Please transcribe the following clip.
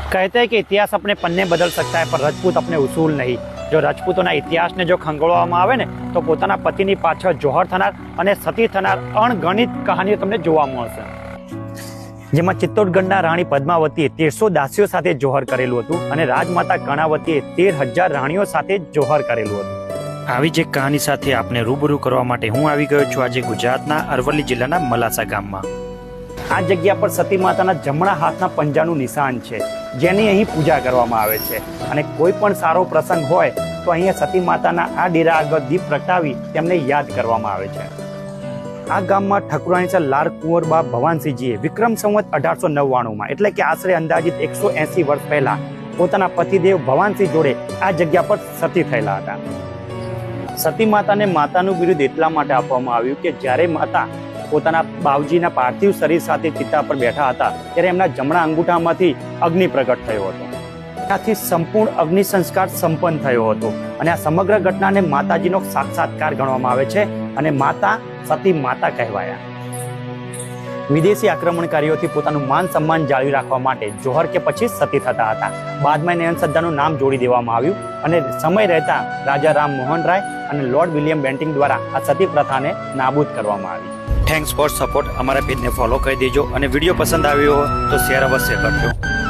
कहते हैं कि इतिहास अपने पन्ने बदल सकता है पर रजपूत अपने उसूल नहीं। जो રજપૂતોના ઇતિહાસને જો ખંગોળવામાં આવે ને તો પોતાના પતિની પાછળ જોહર થનાર અને સતી થનાર અણગણિત કહાનીઓ તમને જોવા મળશે, જેમાં ચિત્તોડગઢના રાણી પદ્માવતીએ 1300 દાસીઓ સાથે જોહર કરેલું હતું અને રાજમાતા કર્ણાવતીએ 13,000 રાણીઓ સાથે જોહર કરેલું હતું। આવી જ એક કહાની સાથે આપને રૂબરૂ કરવા માટે હું આવી ગયો છું આજે ગુજરાતના અરવલ્લી જિલ્લાના મલાસા ગામમાં। આ જગ્યા પર સતી માતાના જમણા હાથના પંજાનું નિશાન છે, જેની અહીં પૂજા કરવામાં આવે છે અને કોઈ પણ સારો પ્રસંગ હોય તો અહીંયા સતી માતાના આ ડેરા આગળ દીપ પ્રગટાવી તેમને યાદ કરવામાં આવે છે। આ ગામમાં ઠાકુરાણી લાલ કુંવરબા ભવાનસિંહજીએ વિક્રમ સંવત 1899માં એટલે કે આશરે અંદાજિત 180 વર્ષ પહેલા પોતાના પતિદેવ ભવાનસિંહ જોડે આ જગ્યા પર સતી થયેલા હતા। સતી માતાને માતાનું બિરુદ એટલા માટે આપવામાં આવ્યું કે જ્યારે માતા પોતાના બાવજીના પાર્થિવ શરીર સાથે ચિતા પર બેઠા હતા ત્યારે એમના જમણા અંગૂઠામાંથી અગ્નિ પ્રગટ થયો હતો। ત્યાંથી સંપૂર્ણ અગ્નિ સંસ્કાર સંપન્ન થયો હતો અને આ સમગ્ર ઘટનાને માતાજીનો સાક્ષાત્કાર ગણવામાં આવે છે અને માતા સતી માતા કહેવાયા। વિદેશી આક્રમણકારીઓથી પોતાનું માન સન્માન જાળવી રાખવા માટે જોહર કે પછી સતી થતા હતા। બાદમાં નયન સદ્દાનું નામ જોડી દેવામાં આવ્યું અને સમય રહેતા રાજા રામ મોહન રાય અને લોર્ડ વિલિયમ બેન્ટિંગ દ્વારા આ સતી પ્રથાને નાબૂદ કરવામાં આવી। Thanks for support. અમારા પેજને ફોલો કરી દેજો અને વિડીયો પસંદ આવ્યો હોય તો શેર અવશ્ય કરજો।